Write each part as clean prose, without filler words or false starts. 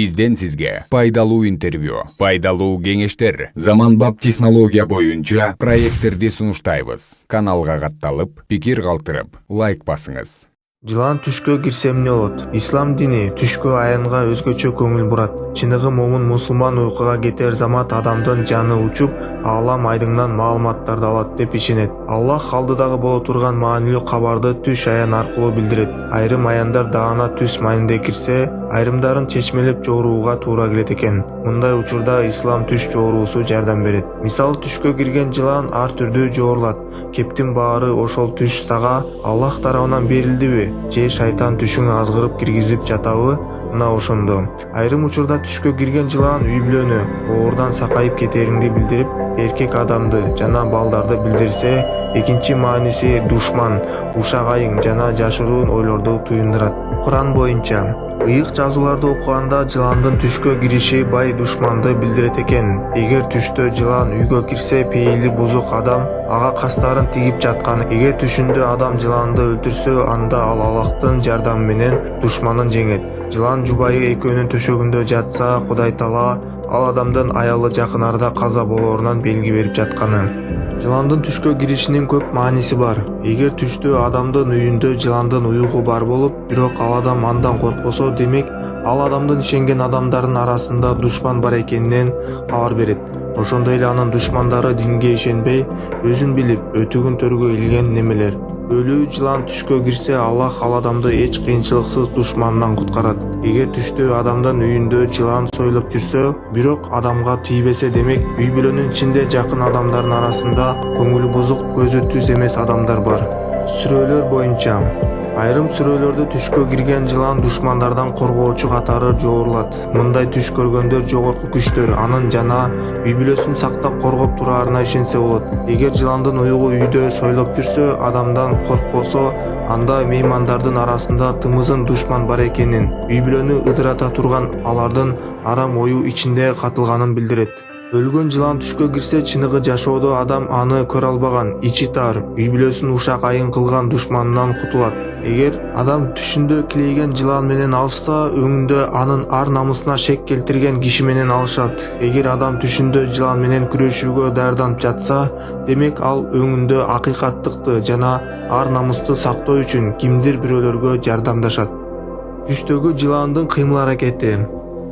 Бизден сизге пайдалуу интервью, пайдалуу кеңештер, заманбап технология боюнча проекттерди сунуштайбыз. Каналга катталып, пикир калтырып, лайк басыңыз. Жылан түшкө кирсе эмне болот? Ислам дини түшкө аянга өзгөчө көңүл бурат. Чыныгы момун мусулман уйкуга кетер замат адамдын жаны учуп, аалам айдыңдан маалыматтарды алат деп ишенет. Аллах алдыдагы боло турган маанилүү кабарды түш аян аркылуу билдирет. Айрым аяндар даана түс майнинде кирсе, айрымдарын чечмелеп жоорууга туура келет экен. Мындай учурда ислам түш жооруусу жардам берет. Мисалы түшкө кирген жылан ар түрдүү жоорулат. Кептин баары ошол түш сага Аллах тарабынан берилдиби? Же шайтан түшүңө азгырып киргизип жатабы? Мына ошондо. Айрым учурда түшкө кирген жылан үй бүлөнү, оордан сакайып кетериңди билдирип, эркек адамды жана балдарды билдирсе, экинчи мааниси душман, ушак айың жана жашыруун ойлорду туюндурат. Куран боюнча ыйык жазууларды окуганда жыландын түшкө кириши бай душманды билдирет экен. Эгер түштө жылан үйгө кирсе, пейили бузук адам ага кастарын тигип жатканы. Эгер түшүндө адам жыланды өлтүрсө, анда ал Аллахтын жардамы менен душманын жеңет. Жылан жубайы экөөнүн төшөгүндө жатса, Кудай Таала ал адамдын аялы жакын арада каза болоорунан белги берип жатканы. Жыландын түшкө киришинин көп мааниси бар. Эгер түштө адамдын үйүндө жыландын уюгу бар болуп, бирок ал адам андан коркпосо, демек ал адамдын ишенген адамдардын арасында душман бар экенинен кабар берет. Ошондой эле анын душмандары динге ишенбей, өзүн билип, өтүгүн төргө илген немелер. Өлүү жылан түшкө кирсе, Аллах ал адамды эч кыйынчылыксыз душманынан куткарат. Эгер түштө адамдын үйүндө жылан сойлоп жүрсө, бирок адамга тийбесе, демек үй бүлөнүн ичинде жакын адамдардын арасында көңүлү бузук, көзү түз эмес адамдар бар. Сүрөлөр боюнча айрым сүрөлөрдө түшкө кирген жылан душмандардан коргоочу катары жоорулат. Мындай түш көргөндөр жогорку күчтөр анын жана үй бүлөсүн сактап коргоп тураарына ишенсе болот. Эгер жыландын уюгу үйдө сойлоп жүрсө, адамдан коркпосо, анда меймандардын арасында тымызын душман бар экенин, үй бүлөнү ыдырата турган алардын арам ою ичинде катылганын билдирет. Өлгөн жылан түшкө кирсе, чыныгы жашоодо адам аны көрө албаган, ичи тар, үй бүлөсүн ушак айын кылган душманынан кутулат. Эгер адам түшүндө килейген жылан менен алышса, өңүндө анын ар намысына шек келтирген киши менен алышат. Эгер адам түшүндө жылан менен күрөшүүгө даярданып жатса, демек ал өңүндө акыйкаттыкты жана ар намысты сактоо үчүн кимдир бирөөлөргө жардамдашат. Түштөгү жыландын кыймыл аракети.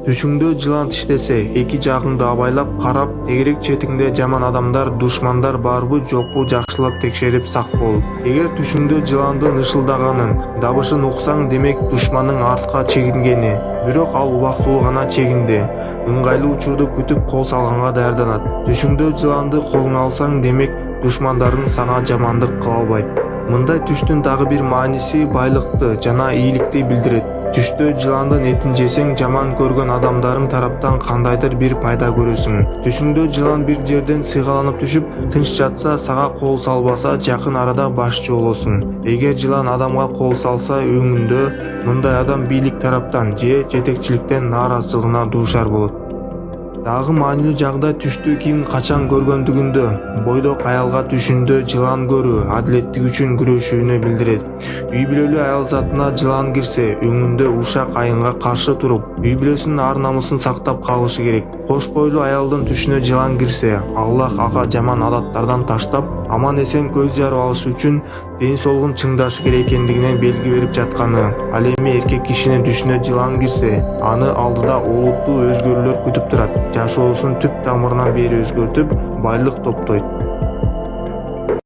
Түшүңдө жылан тиштесе, эки жагыңды абайлап карап, тегерек четиңде жаман адамдар, душмандар барбы жокпу жакшылап текшерип сак бол. Эгер түшүңдө жыландын ышылдаганын, дабышын уксаң, демек душмандын артка чегингени, бирок ал убактылуу гана чегинди. Ыңгайлуу учурду күтүп кол салганга даярданат. Түшүңдө жыланды колуңа алсаң, демек душмандарың сага жамандык кыла албайт. Мындай түштүн дагы бир мааниси байлыкты жана ийгиликти билдирет. Түштө жыландын этин жесең, жаман көргөн адамдарың тараптан кандайдыр бир пайда көрөсүң. Түшүңдө жылан бир жерден сыйгаланып түшүп, тынч жатса, сага кол салбаса, жакын арада башчы болосуң. Эгер жылан адамга кол салса, өңүндө мындай адам бийлик тараптан же жетекчиликтен нааразычылыгына дуушар болот. Дагы маанилүү жагдай түштү ким качан көргөндүгүндө. Бойдок аялга түшүндө жылан көрүү адилеттик үчүн күрөшүүнү билдирет. Үй бүлөлүү аял затына жылан кирсе, өңүндө ушак айынга каршы туруп, үй бүлөсүнүн ар намысын сактап калышы керек. Кош бойлуу аялдын түшүнө жылан кирсе, Аллах ага жаман адаттардан таштап, аман эсен көз жарып алышы үчүн ден соолугун чыңдашы керек экендигинен белги берип жатканы. Ал эми эркек кишинин түшүнө жылан кирсе, аны алдыда олуттуу өзгөрүүлөр күтүп турат. Жашоосун түп тамырынан бери өзгөртүп, байлык топтойт.